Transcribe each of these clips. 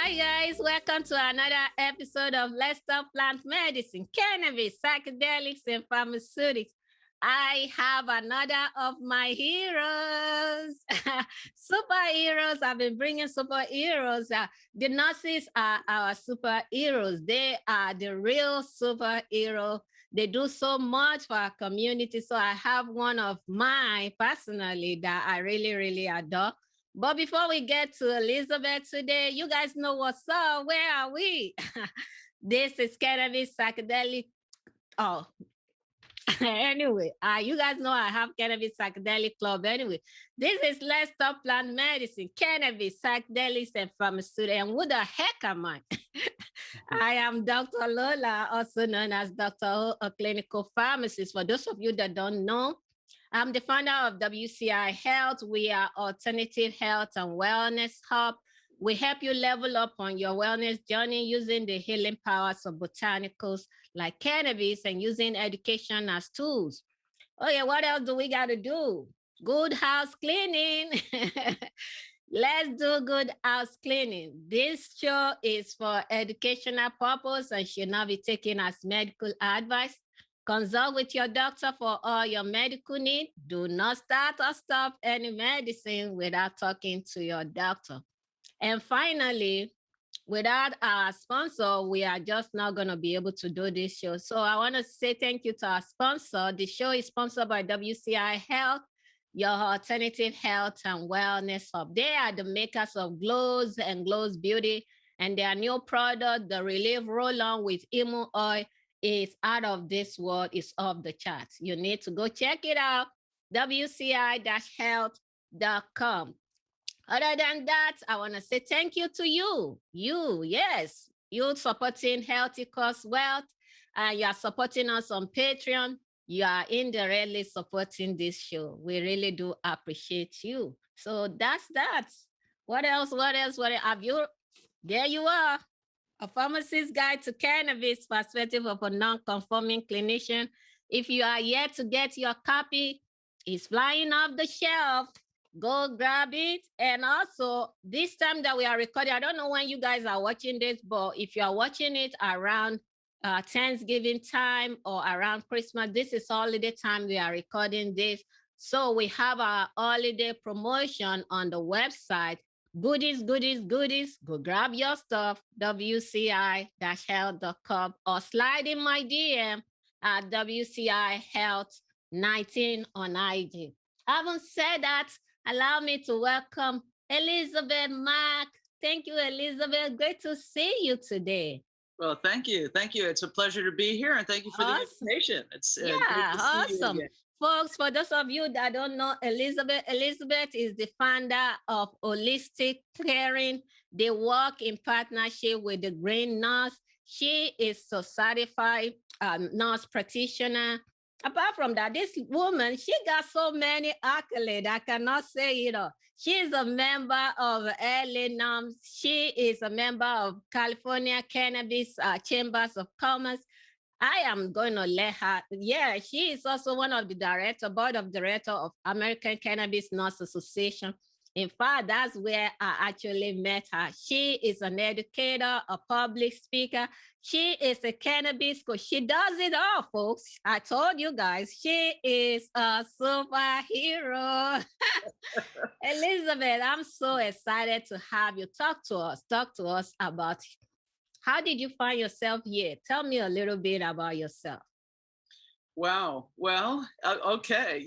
Hi guys, welcome to another episode of Let's Talk Plant Medicine, Cannabis, Psychedelics, and Pharmaceutics. I have another of my heroes, superheroes. I've been bringing superheroes. The nurses are our superheroes. They are the real superhero. They do so much for our community. So I have one of mine personally that I really, really adore. But before we get to Elisabeth today, you guys know what's up. Where are we? This is Cannabis Psychedelic. Oh, anyway, you guys know I have Cannabis Psychedelic Club. Anyway, this is Let's Talk Plant Medicine, Cannabis, Psychedelics, and Pharmaceutics. And who the heck am I? I am Dr. Lola, also known as Dr. O, a clinical pharmacist. For those of you that don't know, I'm the founder of WCI Health. We are alternative health and wellness hub. We help you level up on your wellness journey using the healing powers of botanicals like cannabis and using education as tools. Oh yeah, what else do we got to do? Good house cleaning. Let's do good house cleaning. This show is for educational purpose and should not be taken as medical advice. Consult with your doctor for all your medical needs. Do not start or stop any medicine without talking to your doctor. And finally, without our sponsor, we are just not going to be able to do this show. So I want to say thank you to our sponsor. The show is sponsored by WCI Health, your alternative health and wellness hub. They are the makers of Glows and Glows Beauty, and their new product, the Relief Roll-On with Emu Oil, is out of this world, is off the charts. You need to go check it out, wci-health.com. Other than that, I want to say thank you to you. Yes, you supporting Healthy Cost Wealth, and you are supporting us on Patreon. You are indirectly supporting this show. We really do appreciate you. So that's that. What else have you? There you are. A Pharmacist's Guide to Cannabis, Perspective of a Non-Conforming Clinician. If you are yet to get your copy, it's flying off the shelf. Go grab it. And also, this time that we are recording, I don't know when you guys are watching this, but if you are watching it around Thanksgiving time or around Christmas, this is holiday time we are recording this. So we have our holiday promotion on the website. Goodies. Go grab your stuff, wci-health.com, or slide in my DM at WCI Health 19 on IG. Having said that, allow me to welcome Elisabeth Mack. Thank you, Elisabeth. Great to see you today. Well, thank you. It's a pleasure to be here, and thank you for the invitation. It's great to see you again. Folks, for those of you that don't know Elisabeth is the founder of Holistic Caring. They work in partnership with the Green Nurse. She is a certified nurse practitioner. Apart from that, this woman, she got so many accolades. I cannot say it all. She is a member of LA NOMS. She is a member of California Cannabis Chambers of Commerce. I am going to let her. Yeah, she is also one of the board of director of American Cannabis Nurse Association. In fact, that's where I actually met her. She is an educator, a public speaker. She is a cannabis coach. She does it all, folks. I told you guys, she is a superhero. Elisabeth, I'm so excited to have you talk to us about how did you find yourself here? Tell me a little bit about yourself. Wow. Well, okay.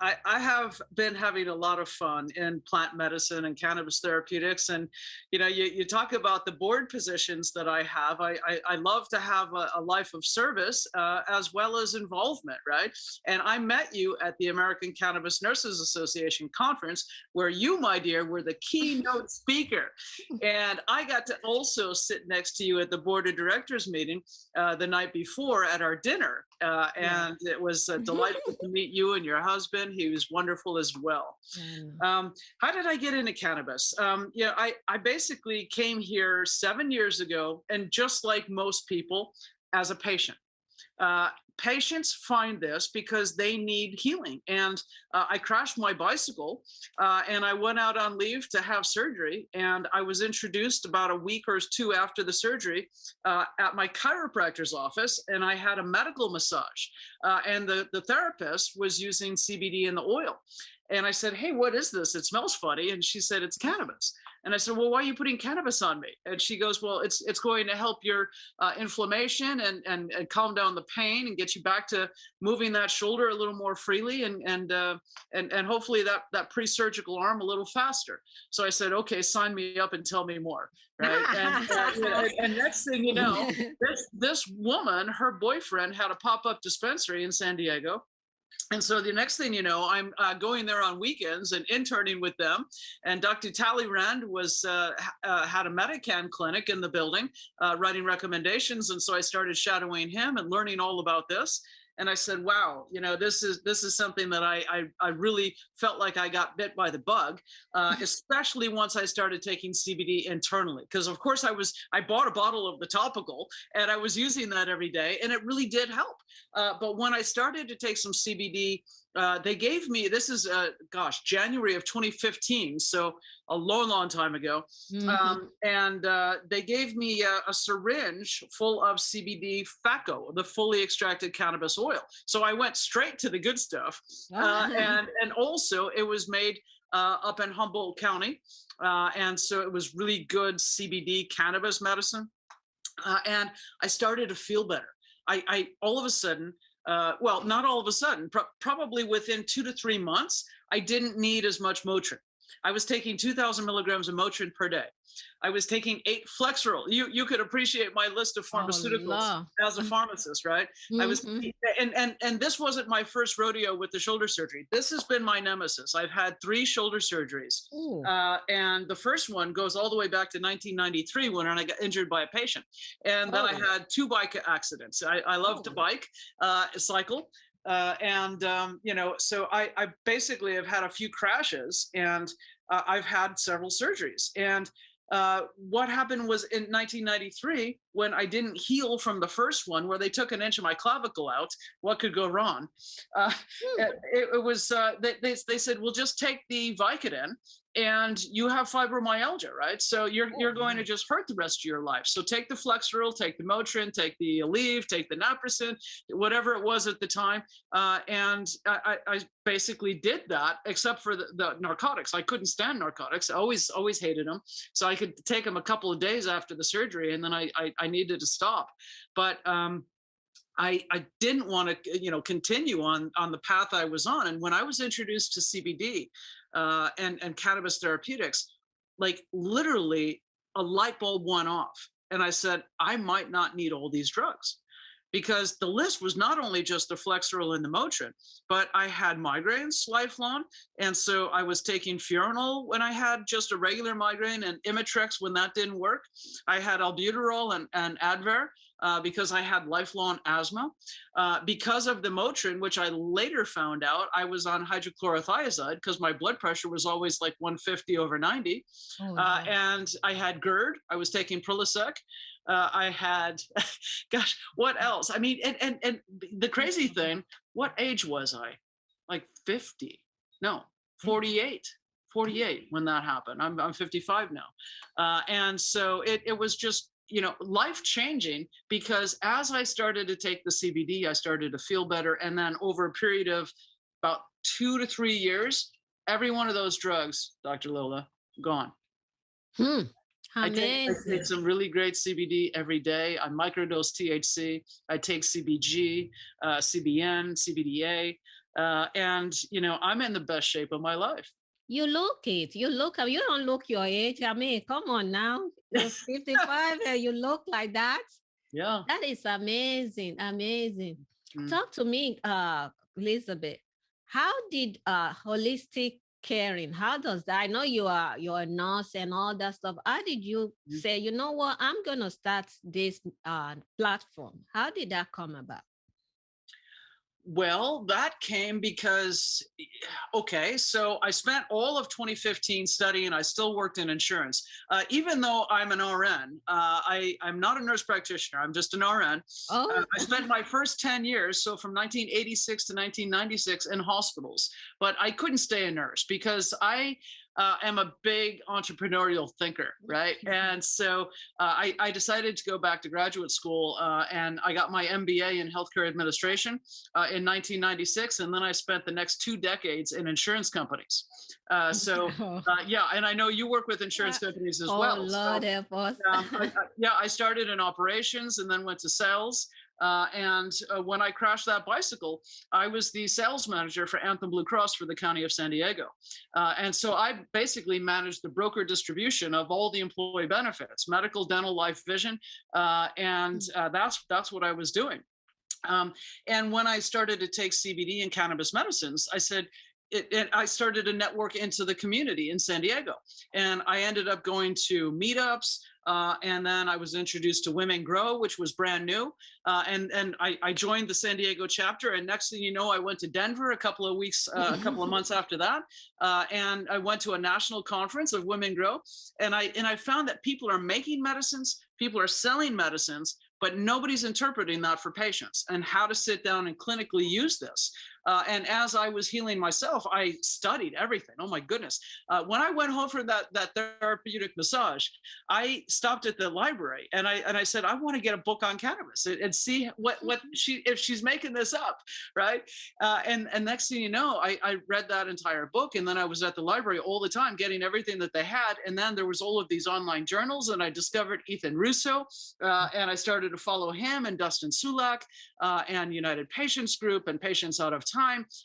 I have been having a lot of fun in plant medicine and cannabis therapeutics. And, you talk about the board positions that I have. I love to have a life of service as well as involvement, right? And I met you at the American Cannabis Nurses Association conference, where you, my dear, were the keynote speaker. And I got to also sit next to you at the board of directors meeting the night before at our dinner. And it was delightful to meet you and your husband. He was wonderful as well. How did I get into cannabis? I basically came here 7 years ago, and just like most people, as a patient. Patients find this because they need healing. And I crashed my bicycle and I went out on leave to have surgery. And I was introduced about a week or two after the surgery at my chiropractor's office. And I had a medical massage. And the therapist was using CBD in the oil. And I said, hey, what is this? It smells funny. And she said, it's cannabis. And I said, well, why are you putting cannabis on me? And she goes, well, it's going to help your inflammation and calm down the pain and get you back to moving that shoulder a little more freely and hopefully that pre-surgical arm a little faster. So I said, okay, sign me up and tell me more. Right. And next thing you know, this woman, her boyfriend had a pop-up dispensary in San Diego. And so the next thing you know, I'm going there on weekends and interning with them. And Dr. Talleyrand had a Medican clinic in the building, writing recommendations. And so I started shadowing him and learning all about this. And I said, wow, this is something that I really felt like I got bit by the bug, especially once I started taking CBD internally. Because of course I bought a bottle of the topical and I was using that every day and it really did help. But when I started to take some CBD, they gave me, this is, January of 2015. So a long time ago. Mm-hmm. And they gave me a syringe full of CBD FACO, the fully extracted cannabis oil. So I went straight to the good stuff. And also it was made up in Humboldt County. And so it was really good CBD cannabis medicine. And I started to feel better. I all of a sudden, well, not all of a sudden, probably within 2 to 3 months, I didn't need as much Motrin. I was taking 2,000 milligrams of Motrin per day. I was taking 8 Flexeril. You could appreciate my list of pharmaceuticals as a pharmacist, right? Mm-hmm. I was, and this wasn't my first rodeo with the shoulder surgery. This has been my nemesis. I've had 3 shoulder surgeries. And the first one goes all the way back to 1993 when I got injured by a patient. And then I had 2 bike accidents. I love to bike, cycle. So I basically have had a few crashes and I've had several surgeries. And what happened was in 1993, when I didn't heal from the first one, where they took an inch of my clavicle out, what could go wrong? It was, they said, well, just take the Vicodin and you have fibromyalgia, right? So you're going to just hurt the rest of your life. So take the Flexeril, take the Motrin, take the Aleve, take the Naprosyn, whatever it was at the time. And I basically did that, except for the narcotics. I couldn't stand narcotics. I always hated them. So I could take them a couple of days after the surgery, and then I needed to stop. But I didn't want to, continue on the path I was on. And when I was introduced to CBD and cannabis therapeutics, like literally a light bulb went off. And I said, I might not need all these drugs. Because the list was not only just the Flexeril and the Motrin, but I had migraines lifelong. And so I was taking Furanol when I had just a regular migraine and Imitrex when that didn't work. I had albuterol and Advair because I had lifelong asthma. Because of the Motrin, which I later found out, I was on hydrochlorothiazide because my blood pressure was always like 150/90. And I had GERD. I was taking Prilosec. I had, gosh, what else? I mean, and the crazy thing, what age was I? Like 50? No, 48 when that happened. I'm 55 now. And so it was just, life changing, because as I started to take the CBD, I started to feel better. And then over a period of about 2 to 3 years, every one of those drugs, Dr. Lola, gone. I take some really great CBD every day. I microdose THC. I take CBG, CBN, CBDA, and I'm in the best shape of my life. You look it. You don't look your age. I mean, come on now. You're 55 and you look like that. Yeah. That is amazing. Amazing. Talk to me, Elisabeth. How did holistic caring, how does that, I know you're a nurse and all that stuff, how did you say, you know what, I'm gonna start this platform? How did that come about? Well, that came because, okay, so I spent all of 2015 studying. I still worked in insurance. Even though I'm an RN, I'm not a nurse practitioner, I'm just an RN. Oh, I spent my first 10 years, so from 1986 to 1996, in hospitals. But I couldn't stay a nurse because I am a big entrepreneurial thinker, right? And so I decided to go back to graduate school, and I got my MBA in healthcare administration in 1996, and then I spent the next 2 decades in insurance companies. Yeah, and I know you work with insurance companies as oh well. Lord So help us. yeah, I started in operations and then went to sales. And when I crashed that bicycle, I was the sales manager for Anthem Blue Cross for the county of San Diego. And so I basically managed the broker distribution of all the employee benefits, medical, dental, life, vision. That's what I was doing. And when I started to take CBD and cannabis medicines, I started a network into the community in San Diego. And I ended up going to meetups. And then I was introduced to Women Grow, which was brand new. And I joined the San Diego chapter. And next thing you know, I went to Denver a couple of months after that. And I went to a national conference of Women Grow. And I found that people are making medicines, people are selling medicines, but nobody's interpreting that for patients and how to sit down and clinically use this. And as I was healing myself, I studied everything. Oh my goodness. When I went home for that therapeutic massage, I stopped at the library and I said, I want to get a book on cannabis and see if she's making this up, right? And next thing you know, I read that entire book, and then I was at the library all the time getting everything that they had. And then there was all of these online journals, and I discovered Ethan Russo, and I started to follow him and Dustin Sulak, and United Patients Group and Patients Out of Time.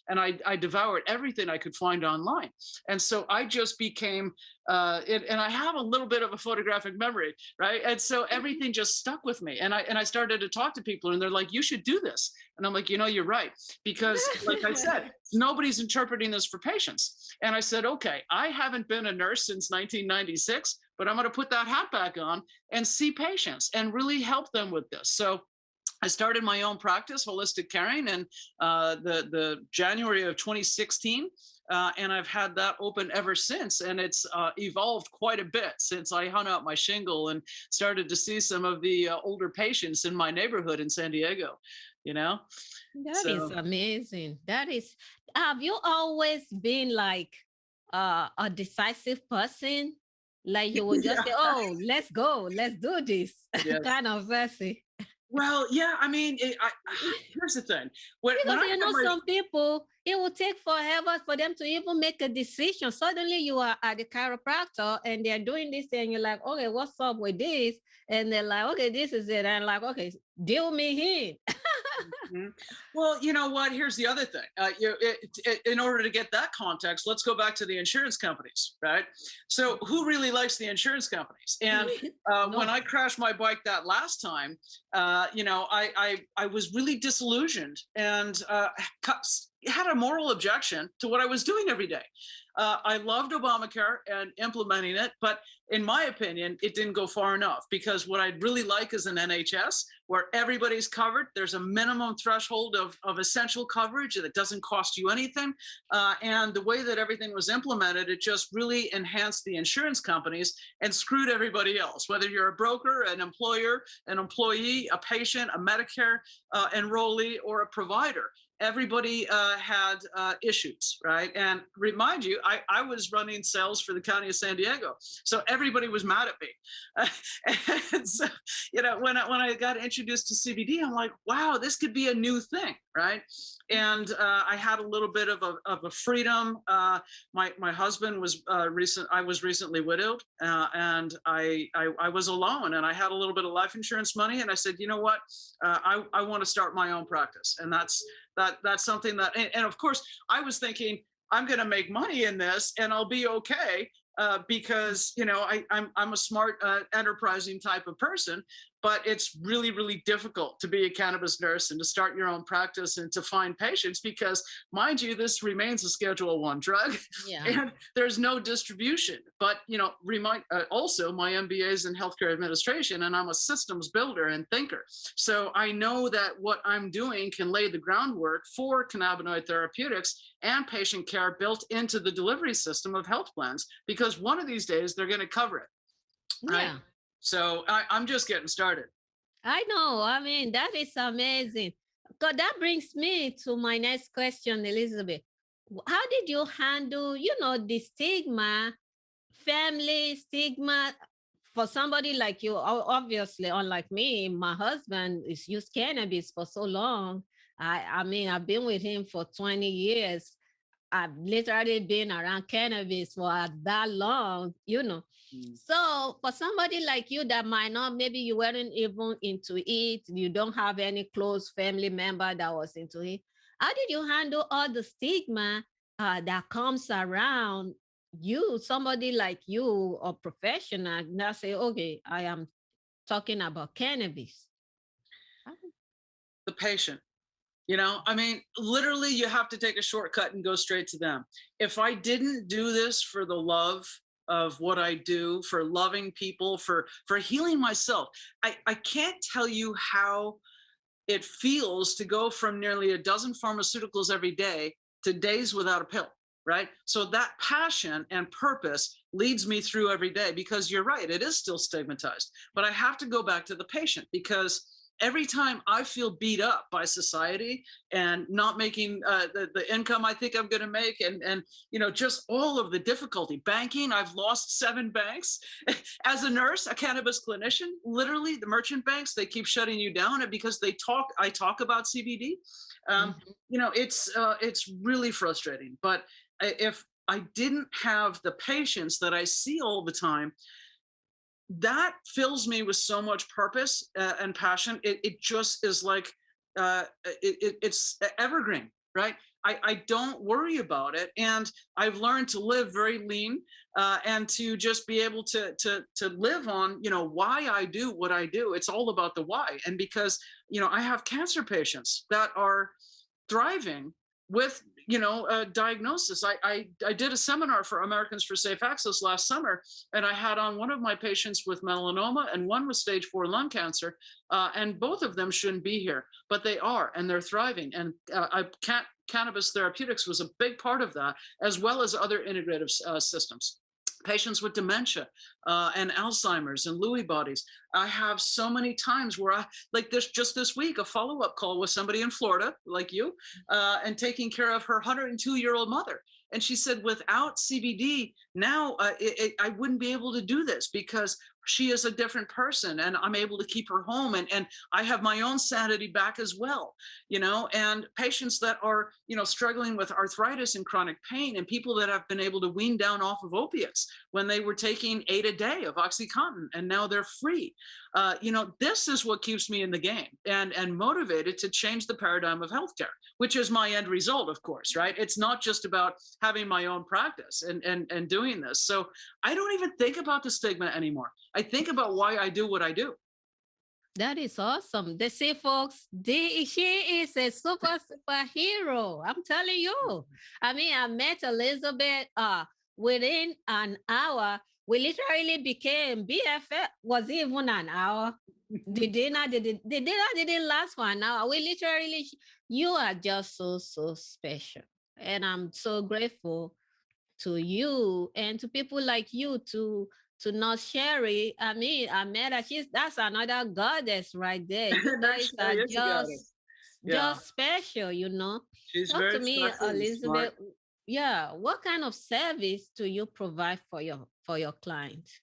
And I devoured everything I could find online. And so I just became, and I have a little bit of a photographic memory, right? And so everything just stuck with me. And I started to talk to people, and they're like, you should do this. And I'm like, you're right. Because like I said, nobody's interpreting this for patients. And I said, okay, I haven't been a nurse since 1996, but I'm going to put that hat back on and see patients and really help them with this. So I started my own practice, Holistic Caring, in the January of 2016. And I've had that open ever since. And it's evolved quite a bit since I hung out my shingle and started to see some of the older patients in my neighborhood in San Diego, you know? That is amazing. Have you always been like a decisive person? Like you would just say, oh, let's go, let's do this Yes. kind of person. Well, yeah, I mean, here's the thing. Because some people, it will take forever for them to even make a decision. Suddenly you are at the chiropractor and they're doing this and you're like, okay, what's up with this? And they're like, okay, this is it. And I'm like, okay, deal me in. Mm-hmm. Well, you know what? Here's the other thing. In order to get that context, let's go back to the insurance companies, right? So who really likes the insurance companies? And when I crashed my bike that last time, I was really disillusioned and had a moral objection to what I was doing every day. I loved Obamacare and implementing it, but in my opinion, it didn't go far enough, because what I'd really like is an NHS where everybody's covered. There's a minimum threshold of essential coverage that doesn't cost you anything. And the way that everything was implemented, it just really enhanced the insurance companies and screwed everybody else, whether you're a broker, an employer, an employee, a patient, a Medicare enrollee, or a provider. Everybody had issues, right? And remind you, I was running sales for the county of San Diego, so everybody was mad at me. And so, when I got introduced to CBD, I'm like, wow, this could be a new thing, right? And I had a little bit of a freedom. My husband was I was recently widowed, and I was alone, and I had a little bit of life insurance money, and I said, you know what, I want to start my own practice, and that's something that, and of course, I was thinking, I'm going to make money in this and I'll be okay, because I'm a smart, enterprising type of person. but it's really, really difficult to be a cannabis nurse and to start your own practice and to find patients because, mind you, this remains a Schedule I drug, Yeah. and there's no distribution. But also my MBA is in healthcare administration, and I'm a systems builder and thinker. So I know that what I'm doing can lay the groundwork for cannabinoid therapeutics and patient care built into the delivery system of health plans, because one of these days they're going to cover it, right? Yeah. So I'm just getting started. I know. I mean, that is amazing. Because that brings me to my next question, Elizabeth. How did you handle, the stigma, family stigma for somebody like you? Obviously, unlike me, my husband has used cannabis for so long. I mean, I've been with him for 20 years. I've literally been around cannabis for that long. Mm. So for somebody like you that might not, maybe you weren't even into it, you don't have any close family member that was into it. How did you handle all the stigma that comes around you, somebody like you or professional, now say, okay, I am talking about cannabis? The patient. I mean, literally, you have to take a shortcut and go straight to them. If I didn't do this for the love of what I do, for loving people, for healing myself, I can't tell you how it feels to go from nearly a dozen pharmaceuticals every day to days without a pill, right? So that passion and purpose leads me through every day, because you're right, it is still stigmatized. But I have to go back to the patient, because every time I feel beat up by society and not making the income I think I'm going to make, and just all of the difficulty, banking, I've lost 7 banks as a nurse, a cannabis clinician. Literally, the merchant banks, they keep shutting you down because I talk about CBD. It's really frustrating. But if I didn't have the patients that I see all the time, that fills me with so much purpose and passion. It just is like it's evergreen, right? I don't worry about it, and I've learned to live very lean and to just be able to live on why I do what I do. It's all about the why, and because I have cancer patients that are thriving with a diagnosis. I did a seminar for Americans for Safe Access last summer, and I had on one of my patients with melanoma and one with stage 4 lung cancer, and both of them shouldn't be here, but they are, and they're thriving. And cannabis therapeutics was a big part of that, as well as other integrative systems. Patients with dementia and Alzheimer's and Lewy bodies. I have so many times where just this week, a follow-up call with somebody in Florida, like you, and taking care of her 102-year-old mother. And she said, without CBD, now I wouldn't be able to do this, because she is a different person, and I'm able to keep her home, and I have my own sanity back as well, and patients that are, struggling with arthritis and chronic pain, and people that have been able to wean down off of opiates when they were taking 8 a day of OxyContin, and now they're free. This is what keeps me in the game and motivated to change the paradigm of healthcare, which is my end result, of course, right? It's not just about having my own practice and doing this. So I don't even think about the stigma anymore. I think about why I do what I do. That is awesome. They say, folks, she is a superhero. I'm telling you. I mean, I met Elizabeth within an hour. We literally became BFF. Was it even an hour? The dinner didn't last for an hour. We literally, you are just so special. And I'm so grateful to you and to people like you to not Sherri. I mean, I met her. That's another goddess right there. You guys are just special, She's Talk very to me, special and Elizabeth. smart. Yeah, what kind of service do you provide for your clients?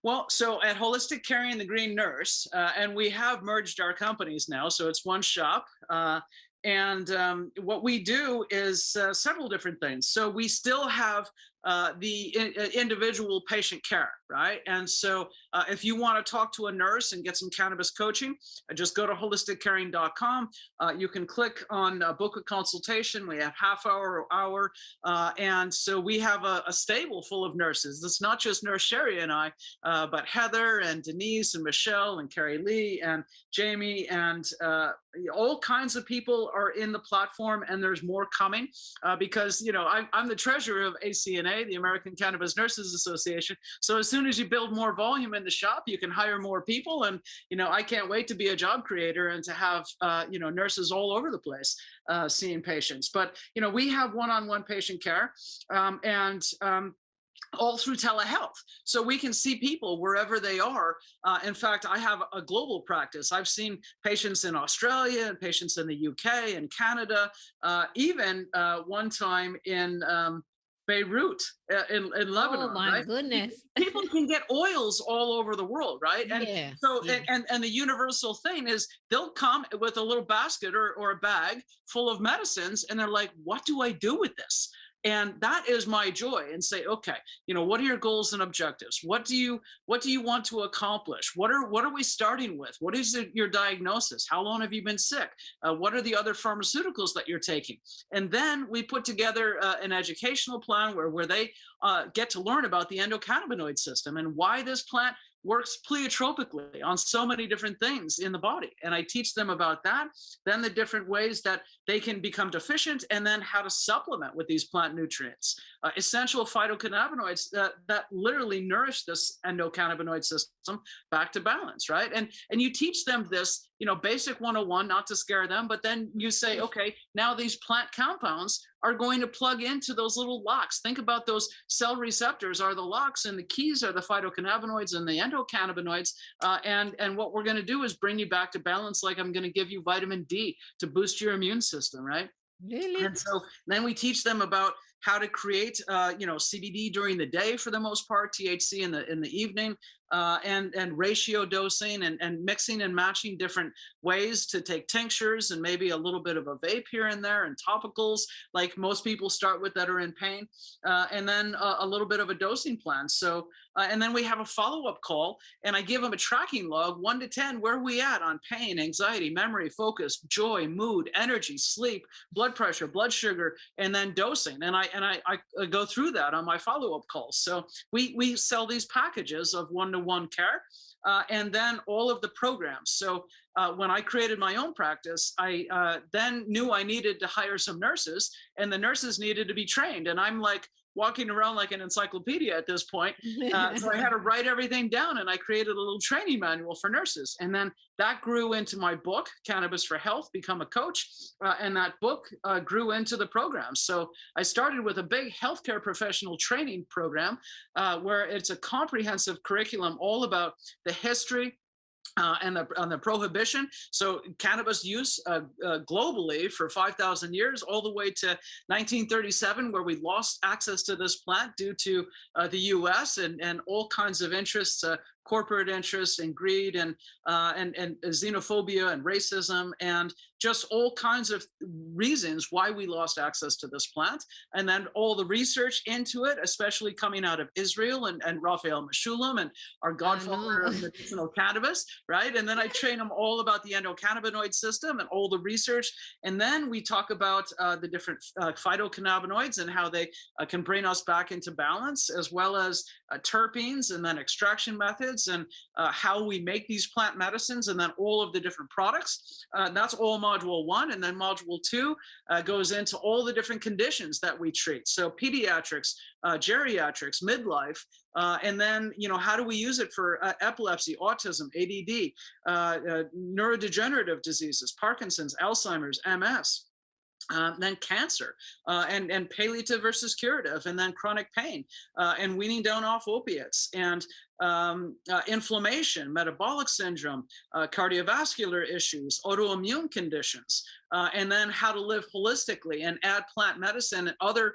Well, so at Holistic Caring the Green Nurse, and we have merged our companies now, so it's one shop. And what we do is several different things. So we still have individual patient care, right? And so if you want to talk to a nurse and get some cannabis coaching, just go to holisticcaring.com. You can click on book a consultation. We have half hour or hour. And so we have a stable full of nurses. It's not just Nurse Sherri and I, but Heather and Denise and Michelle and Carrie Lee and Jamie and all kinds of people are in the platform, and there's more coming because, you know, I'm the treasurer of ACNA, the American Cannabis Nurses Association. So as soon as you build more volume in the shop, you can hire more people. And, you know, I can't wait to be a job creator and to have, you know, nurses all over the place seeing patients. But, you know, we have one-on-one patient care and all through telehealth. So we can see people wherever they are. In fact, I have a global practice. I've seen patients in Australia and patients in the UK and Canada, even one time in Beirut in Lebanon. Oh my Right? goodness. People can get oils all over the world, right? And Yeah. so, Yeah. and the universal thing is they'll come with a little basket or a bag full of medicines, and they're like, what do I do with this? And that is my joy. And say, okay, you know, what are your goals and objectives? What do you want to accomplish? What are we starting with? What is your diagnosis? How long have you been sick? What are the other pharmaceuticals that you're taking? And then we put together an educational plan where they get to learn about the endocannabinoid system and why this plant works pleiotropically on so many different things in the body. And I teach them about that, then the different ways that they can become deficient, and then how to supplement with these plant nutrients, essential phytocannabinoids that literally nourish this endocannabinoid system back to balance, right? And you teach them this, you know, basic 101, not to scare them, but then you say, okay, now these plant compounds are going to plug into those little locks. Think about those cell receptors are the locks, and the keys are the phytocannabinoids and the endocannabinoids. And what we're going to do is bring you back to balance, like I'm going to give you vitamin D to boost your immune system, right? Really? And so then we teach them about how to create, you know, CBD during the day for the most part, THC in the evening, and ratio dosing and mixing and matching different ways to take tinctures and maybe a little bit of a vape here and there and topicals, like most people start with that are in pain, and then a little bit of a dosing plan. So, and then we have a follow-up call, and I give them a tracking log, 1 to 10, where are we at on pain, anxiety, memory, focus, joy, mood, energy, sleep, blood pressure, blood sugar, and then dosing. And I go through that on my follow-up calls. So we sell these packages of one-to-one care, and then all of the programs. So when I created my own practice, I then knew I needed to hire some nurses, and the nurses needed to be trained. And I'm like walking around like an encyclopedia at this point. So I had to write everything down, and I created a little training manual for nurses. And then that grew into my book, Cannabis for Health, Become a Coach. And that book grew into the program. So I started with a big healthcare professional training program where it's a comprehensive curriculum all about the history and the prohibition. So cannabis use globally for 5,000 years, all the way to 1937, where we lost access to this plant due to the US and all kinds of interests, corporate interests and greed and xenophobia and racism and just all kinds of reasons why we lost access to this plant. And then all the research into it, especially coming out of Israel and Raphael Mechoulam and our godfather of medicinal cannabis, right? And then I train them all about the endocannabinoid system and all the research. And then we talk about the different phytocannabinoids and how they can bring us back into balance, as well as terpenes and then extraction methods and how we make these plant medicines, and then all of the different products. That's all module 1. And then module 2 goes into all the different conditions that we treat. So pediatrics, geriatrics, midlife, and then, you know, how do we use it for epilepsy, autism, ADD, neurodegenerative diseases, Parkinson's, Alzheimer's, MS. Then cancer, and palliative versus curative, and then chronic pain, and weaning down off opiates, and inflammation, metabolic syndrome, cardiovascular issues, autoimmune conditions, and then how to live holistically and add plant medicine and other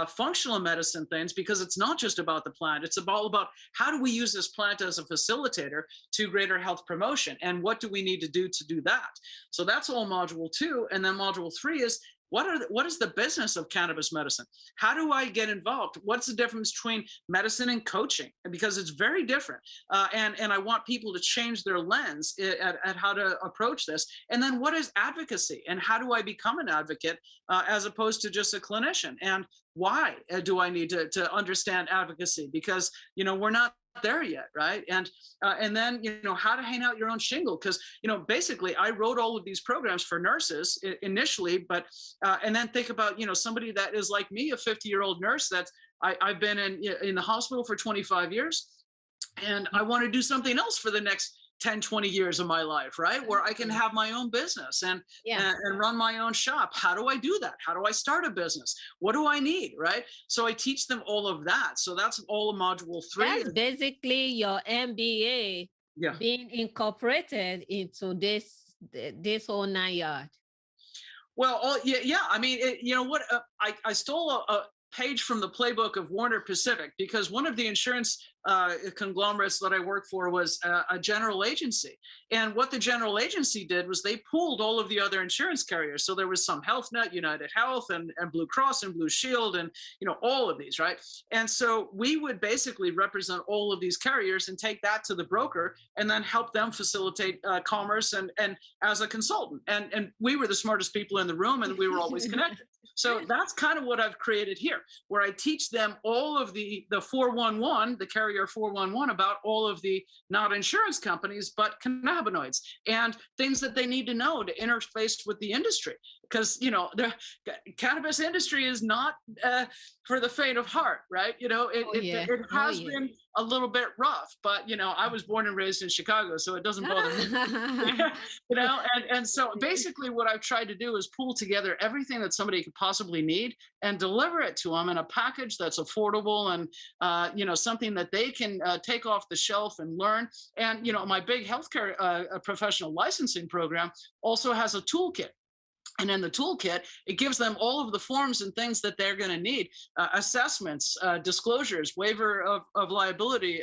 functional medicine things, because it's not just about the plant. It's all about how do we use this plant as a facilitator to greater health promotion, and what do we need to do that. So that's all module 2. And then module 3 is what is the business of cannabis medicine? How do I get involved? What's the difference between medicine and coaching? Because it's very different. And I want people to change their lens at how to approach this. And then what is advocacy? And how do I become an advocate as opposed to just a clinician? And why do I need to understand advocacy? Because, we're not there yet, right? And then how to hang out your own shingle, because basically I wrote all of these programs for nurses initially, but and then think about somebody that is like me, a 50-year-old nurse that's I've been in the hospital for 25 years, and I want to do something else for the next 10, 20 years of my life, right? Where I can have my own business and run my own shop. How do I do that? How do I start a business? What do I need, right? So I teach them all of that. So that's all of module 3. That's basically your MBA being incorporated into this whole 9 yard. Well, I mean, I stole a page from the playbook of Warner Pacific, because one of the insurance conglomerates that I worked for was a general agency. And what the general agency did was they pooled all of the other insurance carriers. So there was some Health Net, United Health, and Blue Cross and Blue Shield, and all of these, right? And so we would basically represent all of these carriers and take that to the broker and then help them facilitate commerce and as a consultant. And we were the smartest people in the room, and we were always connected. So that's kind of what I've created here, where I teach them all of the 411, the carrier 411, about all of the not insurance companies, but cannabinoids and things that they need to know to interface with the industry. Because, the cannabis industry is not for the faint of heart, right? It has been a little bit rough, but, I was born and raised in Chicago, so it doesn't bother me. And so basically what I've tried to do is pull together everything that somebody could possibly need and deliver it to them in a package that's affordable and, something that they can take off the shelf and learn. And, my big healthcare professional licensing program also has a toolkit. And in the toolkit, it gives them all of the forms and things that they're going to need, assessments, disclosures, waiver of liability,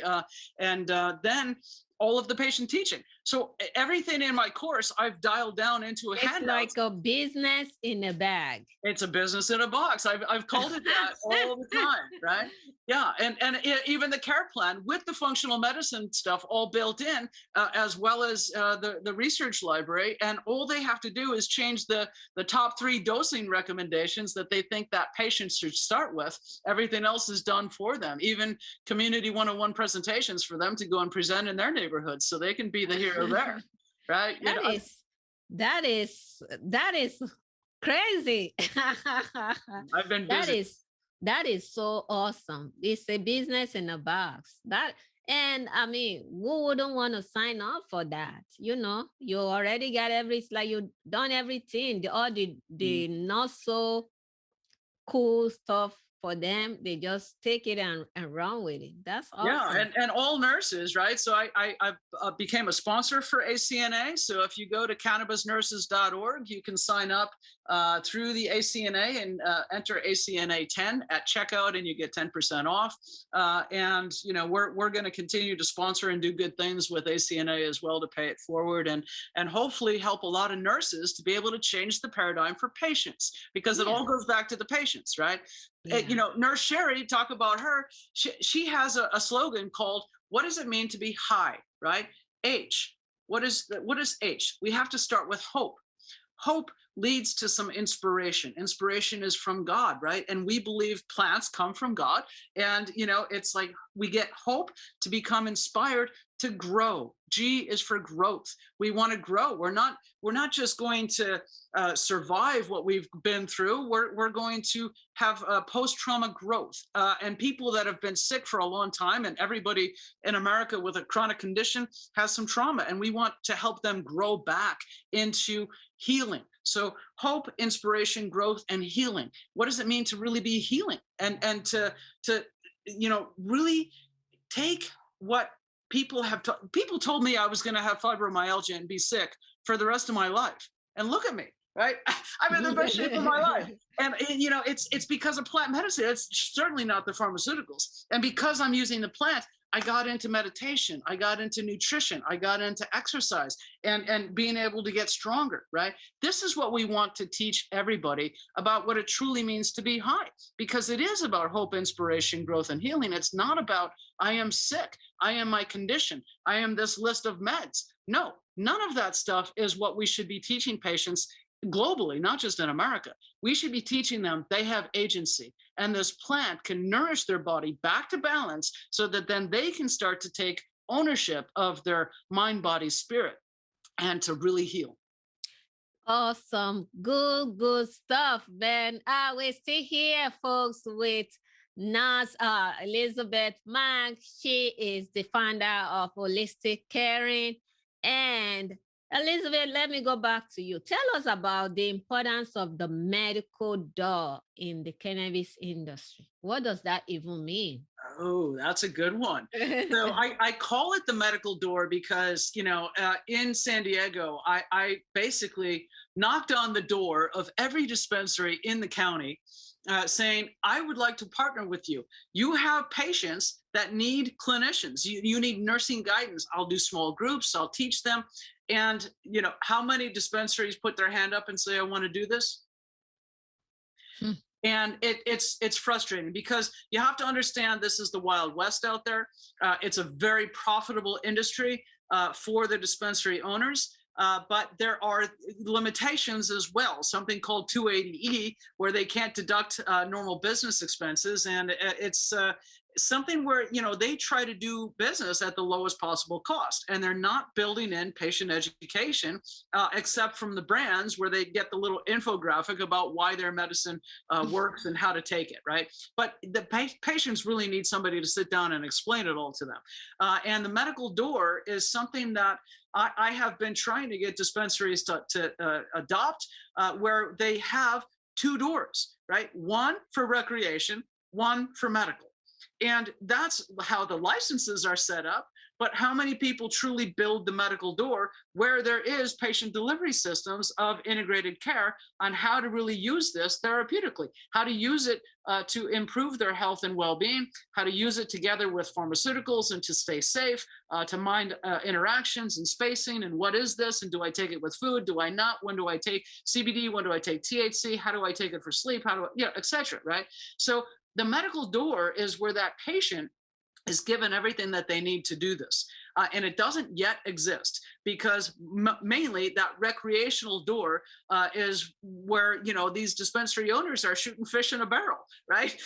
and then all of the patient teaching. So everything in my course, I've dialed down into a handout. It's like a business in a bag. It's a business in a box. I've called it that all the time, right? Yeah, and even the care plan with the functional medicine stuff all built in, as well as the research library. And all they have to do is change the top 3 dosing recommendations that they think that patient should start with. Everything else is done for them. Even community 101 presentations for them to go and present in their neighborhoods, so they can be the hero there, right? That is crazy. I've been busy. That is so awesome. It's a business in a box. And I mean, who wouldn't want to sign up for that? You already got you've done everything, all the not so cool stuff for them. They just take it and run with it. That's awesome. Yeah, and all nurses, right? So I became a sponsor for ACNA. So if you go to cannabisnurses.org, you can sign up through the ACNA and enter ACNA 10 at checkout, and you get 10% off. And we're going to continue to sponsor and do good things with ACNA as well to pay it forward, and hopefully help a lot of nurses to be able to change the paradigm for patients, because it all goes back to the patients, right? Yeah. Nurse Sherri, talk about her. She has a slogan called, "What does it mean to be high?" Right? H. What is H? We have to start with hope. Hope leads to some inspiration. Inspiration is from God, right? And we believe plants come from God. And, it's like we get hope to become inspired to grow. G is for growth. We want to grow. We're not just going to survive what we've been through. We're going to have post-trauma growth. And people that have been sick for a long time, and everybody in America with a chronic condition has some trauma, and we want to help them grow back into healing. So hope, inspiration, growth, and healing. What does it mean to really be healing? And to really take what people have people told me I was going to have fibromyalgia and be sick for the rest of my life. And look at me, right? I'm in the best shape of my life. And it's because of plant medicine. It's certainly not the pharmaceuticals. And because I'm using the plant, I got into meditation, I got into nutrition, I got into exercise and being able to get stronger, right? This is what we want to teach everybody about what it truly means to be high, because it is about hope, inspiration, growth, and healing. It's not about, I am sick, I am my condition, I am this list of meds. No, none of that stuff is what we should be teaching patients globally, not just in America. We should be teaching them they have agency, and this plant can nourish their body back to balance so that then they can start to take ownership of their mind, body, spirit, and to really heal. Awesome. Good stuff, Ben. We're still here, folks, with nurse Elisabeth Mack. She is the founder of Holistic Caring. And Elisabeth, let me go back to you. Tell us about the importance of the medical door in the cannabis industry. What does that even mean? Oh, that's a good one. So I call it the medical door because, in San Diego, I basically knocked on the door of every dispensary in the county saying, I would like to partner with you. You have patients that need clinicians. You need nursing guidance. I'll do small groups. I'll teach them. And, how many dispensaries put their hand up and say, I want to do this? And it's frustrating because you have to understand this is the Wild West out there. It's a very profitable industry for the dispensary owners. But there are limitations as well, something called 280E, where they can't deduct normal business expenses. And it's something where, they try to do business at the lowest possible cost. And they're not building in patient education, except from the brands where they get the little infographic about why their medicine works and how to take it, right? But the patients really need somebody to sit down and explain it all to them. And the medical door is something that I have been trying to get dispensaries to adopt, where they have two doors, right? One for recreation, one for medical. And that's how the licenses are set up. But how many people truly build the medical door where there is patient delivery systems of integrated care on how to really use this therapeutically, how to use it to improve their health and well-being, how to use it together with pharmaceuticals and to stay safe, to mind interactions and spacing and what is this and do I take it with food, do I not, when do I take CBD, when do I take THC, how do I take it for sleep, how do I, et cetera, right? So the medical door is where that patient is given everything that they need to do this. And it doesn't yet exist because mainly that recreational door is where, these dispensary owners are shooting fish in a barrel, right?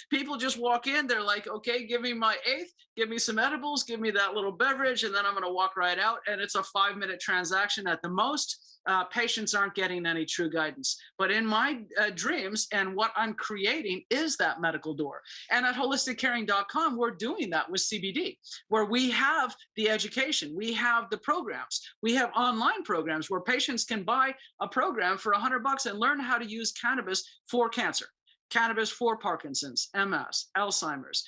People just walk in, they're like, okay, give me my eighth, give me some edibles, give me that little beverage, and then I'm gonna walk right out. And it's a 5-minute transaction at the most. Patients aren't getting any true guidance. But in my dreams and what I'm creating is that medical door. And at holisticcaring.com, we're doing that with CBD, where we have the education, we have the programs, we have online programs where patients can buy a program for $100 and learn how to use cannabis for cancer, cannabis for Parkinson's, MS, Alzheimer's,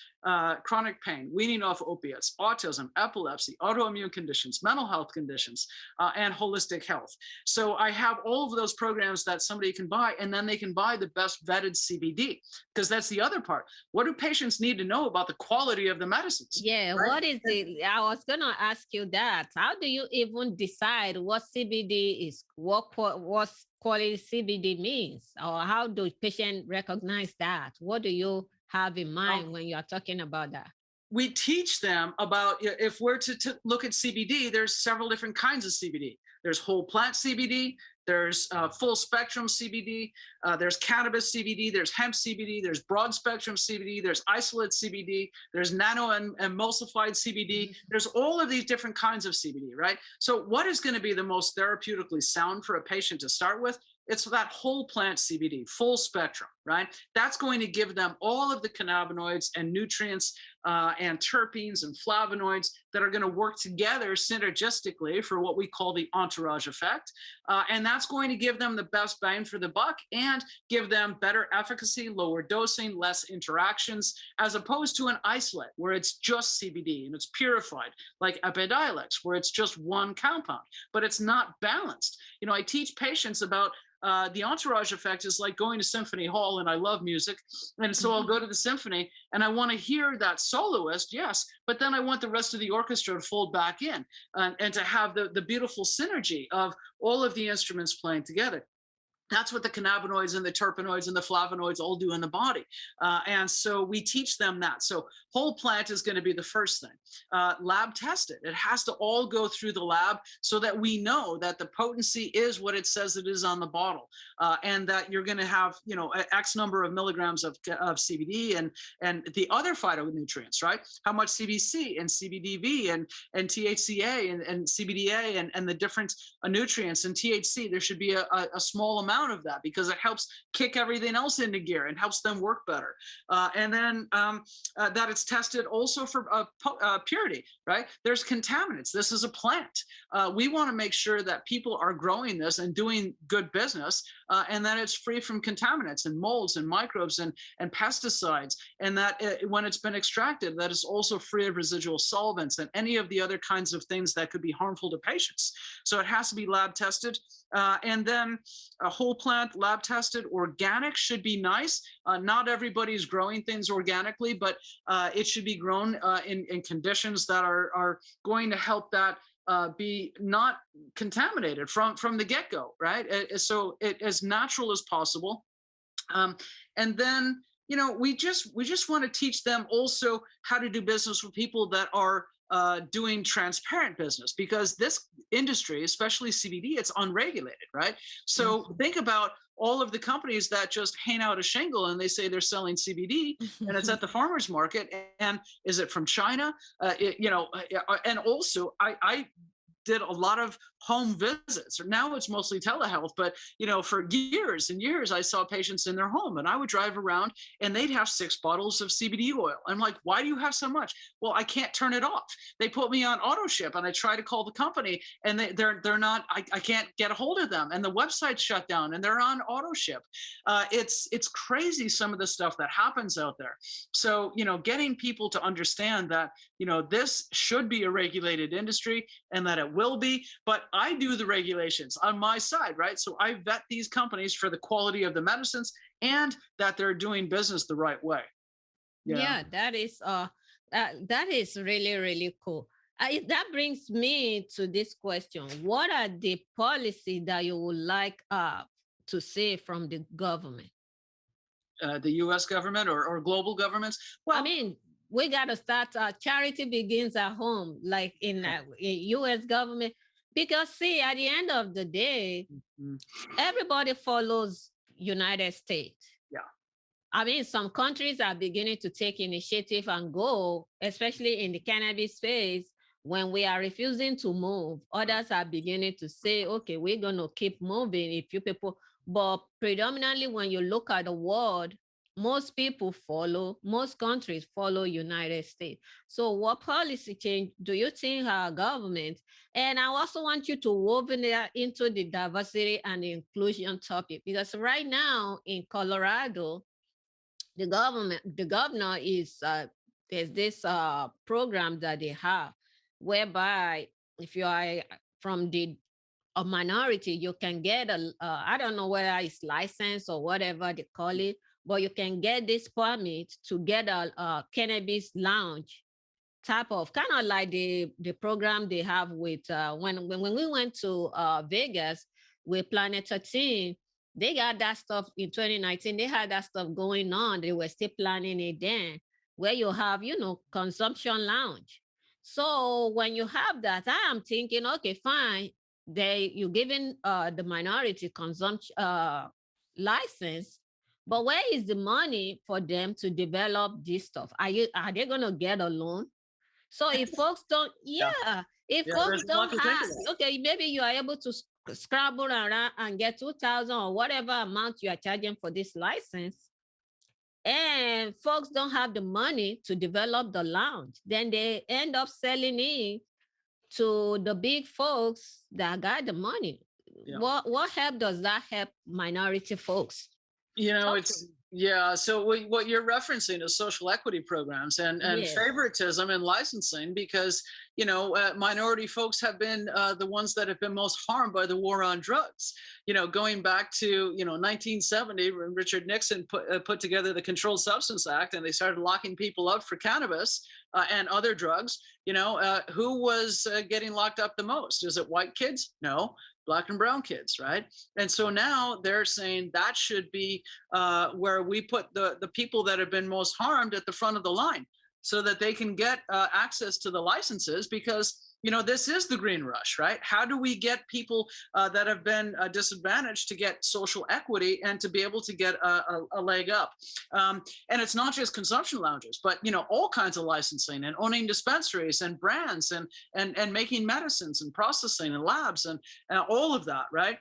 chronic pain, weaning off opiates, autism, epilepsy, autoimmune conditions, mental health conditions, and holistic health. So I have all of those programs that somebody can buy, and then they can buy the best vetted CBD, because that's the other part. What do patients need to know about the quality of the medicines? Yeah, right? What is the, I was going to ask you that. How do you even decide what CBD is, what quality CBD means, or how do patients recognize that? What do you have in mind when you are talking about that? We teach them about, if we're to look at CBD, there's several different kinds of CBD. There's whole plant CBD, there's full spectrum CBD, there's cannabis CBD, there's hemp CBD, there's broad spectrum CBD, there's isolate CBD, there's nano and emulsified CBD. There's all of these different kinds of CBD, right? So what is going to be the most therapeutically sound for a patient to start with? It's that whole plant CBD, full spectrum, right? That's going to give them all of the cannabinoids and nutrients and terpenes and flavonoids that are going to work together synergistically for what we call the entourage effect. And that's going to give them the best bang for the buck and give them better efficacy, lower dosing, less interactions, as opposed to an isolate where it's just CBD and it's purified, like Epidiolex, where it's just one compound, but it's not balanced. I teach patients about the entourage effect is like going to symphony hall, and I love music. And so I'll go to the symphony and I want to hear that solo soloist, yes, but then I want the rest of the orchestra to fold back in, and to have the beautiful synergy of all of the instruments playing together. That's what the cannabinoids and the terpenoids and the flavonoids all do in the body. And so we teach them that. So whole plant is going to be the first thing. Lab tested. It has to all go through the lab so that we know that the potency is what it says it is on the bottle, and that you're going to have, X number of milligrams of CBD and the other phytonutrients, right? How much CBC and CBDV and THCA and CBDA and the different nutrients and THC. There should be a small amount of that because it helps kick everything else into gear and helps them work better. And then that it's tested also for purity, right? There's contaminants. This is a plant. We want to make sure that people are growing this and doing good business, and that it's free from contaminants and molds and microbes and pesticides, and that when it's been extracted, that it's also free of residual solvents and any of the other kinds of things that could be harmful to patients. So it has to be lab tested. And then a whole plant, lab tested. Organic should be nice. Not everybody's growing things organically, but it should be grown in conditions that are going to help that be not contaminated from the get-go, right? So as natural as possible. And then, we just want to teach them also how to do business with people that are doing transparent business, because this industry, especially CBD, it's unregulated, right? So think about all of the companies that just hang out a shingle and they say they're selling CBD and it's at the farmer's market. And is it from China? And also I did a lot of home visits. Now it's mostly telehealth, but for years and years, I saw patients in their home and I would drive around and they'd have 6 bottles of CBD oil. I'm like, why do you have so much? Well, I can't turn it off. They put me on auto ship and I try to call the company and they're not, I can't get a hold of them and the website's shut down and they're on auto ship. It's crazy some of the stuff that happens out there. So, getting people to understand that, this should be a regulated industry and that it will be, but I do the regulations on my side, right? So I vet these companies for the quality of the medicines and that they're doing business the right way. Yeah, that is really, really cool. That brings me to this question. What are the policies that you would like to see from the government? The U.S. government or global governments? Well, I mean, we got to start. Charity begins at home, like in U.S. government. Because see, at the end of the day, everybody follows United States. Yeah. I mean, some countries are beginning to take initiative and go, especially in the cannabis space, when we are refusing to move. Others are beginning to say, okay, we're going to keep moving if you people. But predominantly, when you look at the world, most countries follow United States. So what policy change do you think our government, and I also want you to woven that into the diversity and the inclusion topic, because right now in Colorado, the governor is, there's this program that they have whereby if you are from a minority, you can get I don't know whether it's license or whatever they call it, but you can get this permit to get a cannabis lounge type of, kind of like the program they have with when we went to Vegas with Planet 13. They got that stuff in 2019. They had that stuff going on. They were still planning it then, where you have, consumption lounge. So when you have that, I am thinking, okay, fine. You're giving the minority consumption license, but where is the money for them to develop this stuff? Are they going to get a loan? So if folks don't, folks don't have, okay, maybe you are able to scrabble around and get 2,000 or whatever amount you are charging for this license, and folks don't have the money to develop the lounge, then they end up selling it to the big folks that got the money. Yeah. What help does that help minority folks? Yeah, so what you're referencing is social equity programs and Yes. favoritism in licensing because minority folks have been the ones that have been most harmed by the war on drugs. Going back to 1970 when Richard Nixon put together the Controlled Substance Act and they started locking people up for cannabis and other drugs. Who was getting locked up the most? Is it white kids? No, Black and brown kids, right? And so now they're saying that should be where we put the people that have been most harmed at the front of the line so that they can get access to the licenses because this is the green rush, right? How do we get people that have been disadvantaged to get social equity and to be able to get a leg up? And it's not just consumption lounges, but all kinds of licensing and owning dispensaries and brands and making medicines and processing and labs and all of that, right?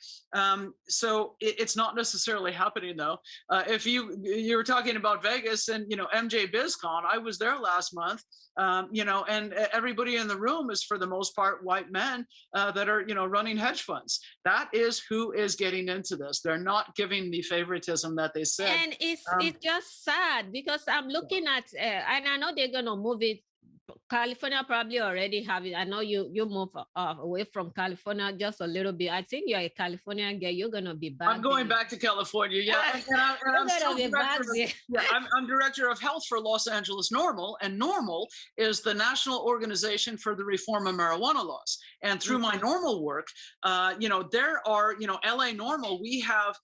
So it's not necessarily happening though. If you were talking about Vegas and MJ BizCon, I was there last month. And everybody in the room is for the most part white men that are running hedge funds. That is who is getting into this. They're not giving the favoritism that they said. And it's just sad because I'm looking at and I know they're gonna move it. California probably already have it. I know you move away from California just a little bit. I think you're a Californian girl. You're gonna be back. I'm going back to California. Yeah, I'm director of health for Los Angeles NORML, and NORML is the National Organization for the Reform of Marijuana Laws. And through my NORML work, there are LA NORML. We have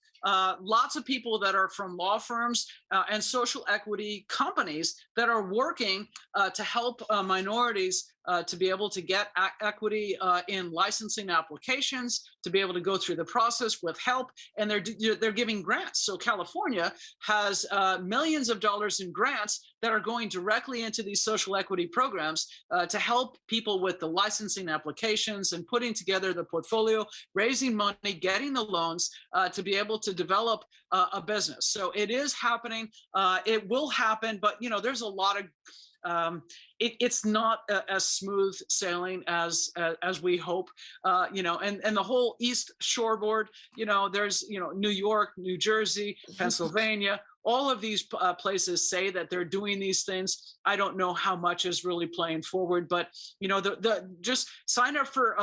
lots of people that are from law firms and social equity companies that are working to help minorities to be able to get equity in licensing applications, to be able to go through the process with help, and they're giving grants. So California has millions of dollars in grants that are going directly into these social equity programs to help people with the licensing applications and putting together the portfolio, raising money, getting the loans to be able to develop a business. So it is happening. It will happen, but there's a lot of it's not as smooth sailing as we hope, and the whole East Shoreboard, there's, New York, New Jersey, Pennsylvania, all of these places say that they're doing these things. I don't know how much is really playing forward, but just sign up for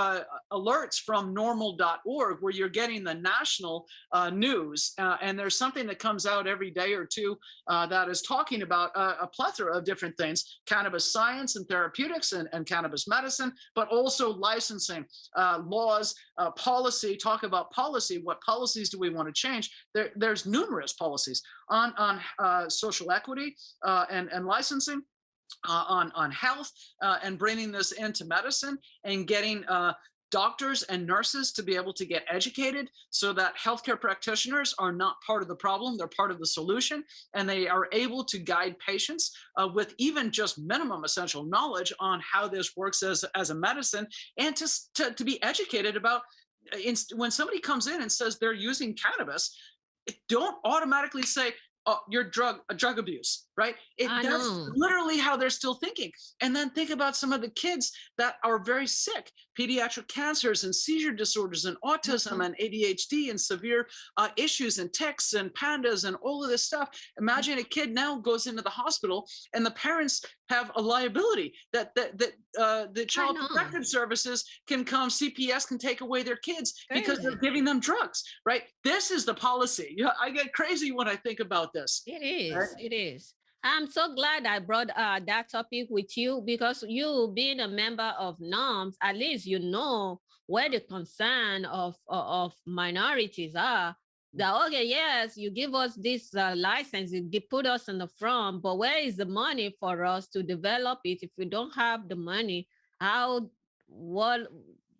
alerts from normal.org where you're getting the national news. And there's something that comes out every day or two that is talking about a plethora of different things, cannabis science and therapeutics and cannabis medicine, but also licensing, laws, policy, talk about policy. What policies do we want to change? There's numerous policies on social equity and licensing, on health, and bringing this into medicine and getting doctors and nurses to be able to get educated so that healthcare practitioners are not part of the problem, they're part of the solution, and they are able to guide patients with even just minimum essential knowledge on how this works as a medicine, and to be educated about when somebody comes in and says they're using cannabis, don't automatically say, oh, you're drug abuse, right? That's literally how they're still thinking. And then think about some of the kids that are very sick, pediatric cancers and seizure disorders and autism and ADHD and severe issues and tics and pandas and all of this stuff. Imagine a kid now goes into the hospital and the parents have a liability that the Child Protective Services can come, CPS can take away their kids because they're giving them drugs, right? This is the policy. I get crazy when I think about this. It is, right? It is. I'm so glad I brought that topic with you because you being a member of NORMS, at least you know where the concern of minorities are. That, okay, yes, you give us this license, you put us in the front, but where is the money for us to develop it? If we don't have the money, what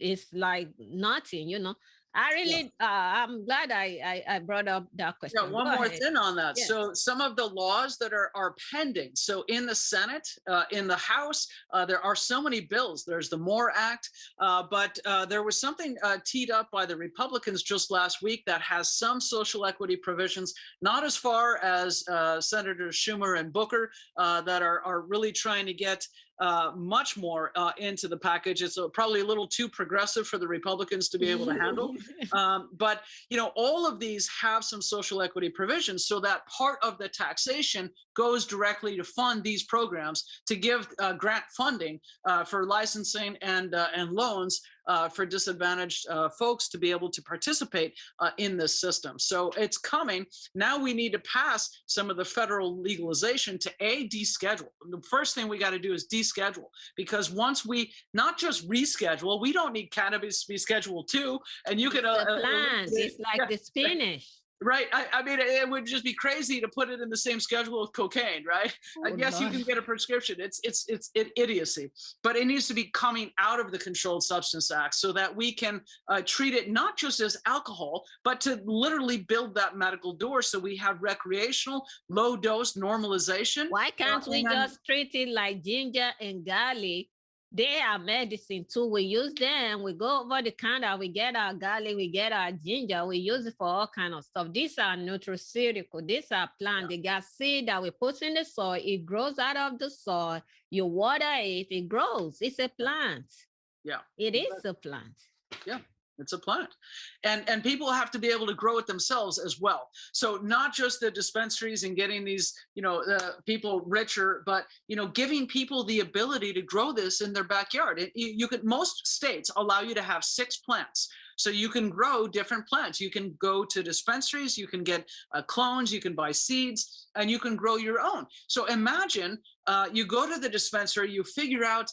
is like nothing, I really, I'm glad I brought up that question. Yeah, one more thing on that. Yes. So some of the laws that are pending. So in the Senate, in the House, there are so many bills. There's the MORE Act, but there was something teed up by the Republicans just last week that has some social equity provisions, not as far as Senators Schumer and Booker that are really trying to get much more into the package. It's probably a little too progressive for the Republicans to be able to handle. But, all of these have some social equity provisions so that part of the taxation goes directly to fund these programs, to give grant funding for licensing and loans for disadvantaged folks to be able to participate in this system. So it's coming. Now we need to pass some of the federal legalization to deschedule. The first thing we got to do is deschedule, because once we not just reschedule, we don't need cannabis to be Schedule 2. And you can plant. It's like the spinach. Right. I mean, it would just be crazy to put it in the same schedule with cocaine, right? Oh, yes, Lord. you can get a prescription. It's idiocy, but it needs to be coming out of the Controlled Substance Act so that we can treat it not just as alcohol, but to literally build that medical door so we have recreational, low dose normalization. Why can't we just treat it like ginger and garlic? They are medicine too. We use them. We go over the counter. We get our garlic. We get our ginger. We use it for all kind of stuff. These are nutraceutical. These are plants. They got seed that we put in the soil. It grows out of the soil. You water it. It grows. It's a plant. Yeah. It is a plant. Yeah. It's a plant. And people have to be able to grow it themselves as well. So not just the dispensaries and getting these, people richer, but, giving people the ability to grow this in their backyard. Most states allow you to have 6 plants. So you can grow different plants. You can go to dispensaries, you can get clones, you can buy seeds, and you can grow your own. So imagine you go to the dispensary, you figure out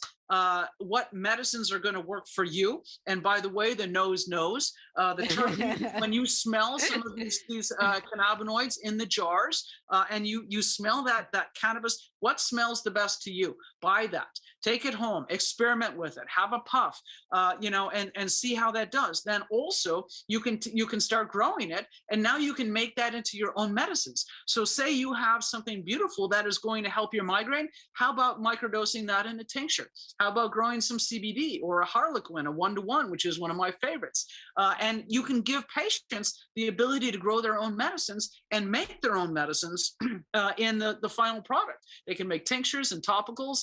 what medicines are going to work for you. And by the way, the nose knows. When you smell some of these cannabinoids in the jars, and you smell that cannabis, what smells the best to you? Buy that. Take it home, experiment with it, have a puff, and see how that does. Then also you can start growing it, and now you can make that into your own medicines. So say you have something beautiful that is going to help your migraine. How about microdosing that in a tincture? How about growing some CBD or a harlequin, a 1-to-1, which is one of my favorites. And you can give patients the ability to grow their own medicines and make their own medicines in the final product. They can make tinctures and topicals.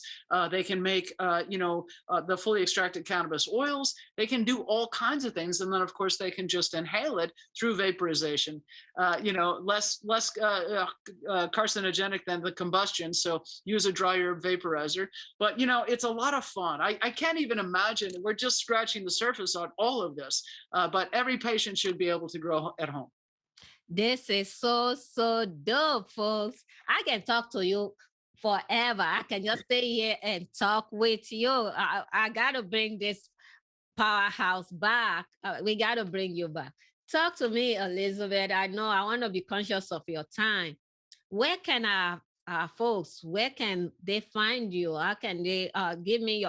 They can make, the fully extracted cannabis oils. They can do all kinds of things. And then, of course, they can just inhale it through vaporization, less carcinogenic than the combustion. So use a drier vaporizer. But, it's a lot of fun. I can't even imagine. We're just scratching the surface on all of this. But every patient should be able to grow at home. This is so dope, folks. I can talk to you forever. I can just stay here and talk with you. I got to bring this powerhouse back. We got to bring you back. Talk to me, Elisabeth. I know I want to be conscious of your time. Where can folks, where can they find you? How can they give me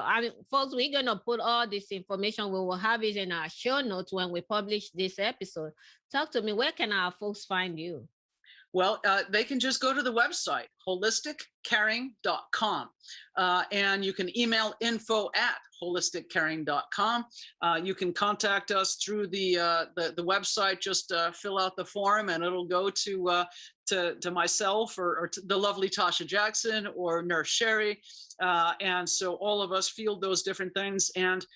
folks, we're going to put all this information. We will have it in our show notes when we publish this episode. Talk to me. Where can our folks find you? Well, they can just go to the website, holisticcaring.com. And you can email info@holisticcaring.com. You can contact us through the website. Just fill out the form, and it'll go to myself or to the lovely Tasha Jackson or Nurse Sherri. And so all of us field those different things. And,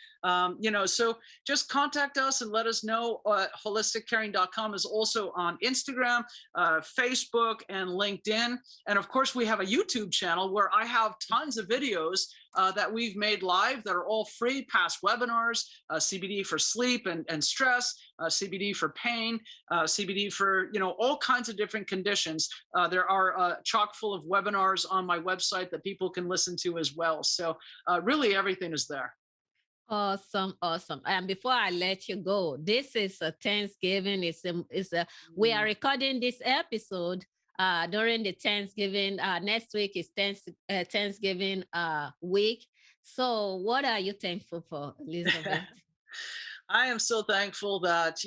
so just contact us and let us know. Holisticcaring.com is also on Instagram, Facebook, and LinkedIn. And of course, we have a YouTube channel where I have tons of videos that we've made live that are all free, past webinars, CBD for sleep and stress, CBD for pain, CBD for, all kinds of different conditions. There are chock full of webinars on my website that people can listen to as well. So really everything is there. Awesome. And before I let you go, this is a Thanksgiving. We are recording this episode during the Thanksgiving. Next week is Thanksgiving week. So what are you thankful for, Elisabeth? I am so thankful that,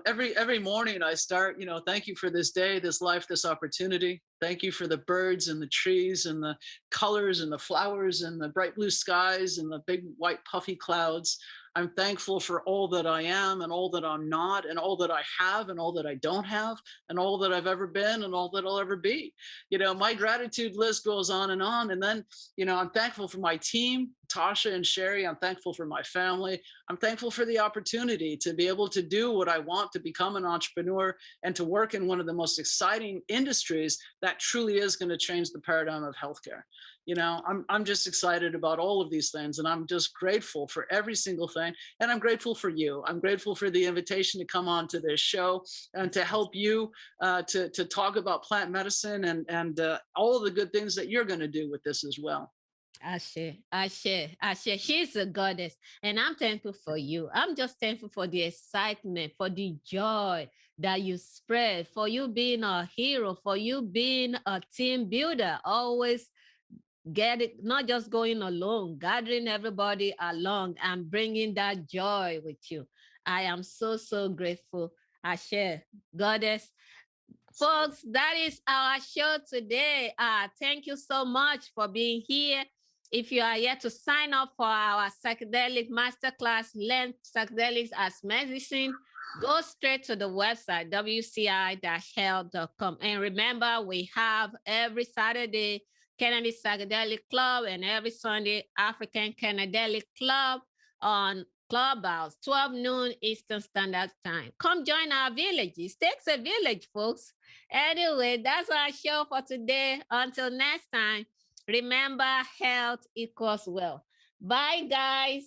every morning I start, thank you for this day, this life, this opportunity. Thank you for the birds and the trees and the colors and the flowers and the bright blue skies and the big white puffy clouds. I'm thankful for all that I am and all that I'm not and all that I have and all that I don't have and all that I've ever been and all that I'll ever be. My gratitude list goes on and on. And then, I'm thankful for my team, Tasha and Sherri. I'm thankful for my family. I'm thankful for the opportunity to be able to do what I want, to become an entrepreneur and to work in one of the most exciting industries that truly is going to change the paradigm of healthcare. I'm just excited about all of these things, and I'm just grateful for every single thing. And I'm grateful for you. I'm grateful for the invitation to come on to this show and to help you to talk about plant medicine and all of the good things that you're going to do with this as well. I share. She's a goddess. And I'm thankful for you. I'm just thankful for the excitement, for the joy that you spread, for you being a hero, for you being a team builder, always get it, not just going alone, gathering everybody along and bringing that joy with you. I am so, so grateful. I share. Goddess. Folks, that is our show today. Thank you so much for being here. If you are yet to sign up for our psychedelic masterclass, Learn Psychedelics as Medicine, go straight to the website, wci-health.com. And remember, we have every Saturday Cannabis Psychedelic Club and every Sunday African Cannadelic Club on Clubhouse, 12 noon Eastern Standard Time. Come join our village. It takes a village, folks. Anyway, that's our show for today. Until next time, remember, health equals wealth. Bye, guys.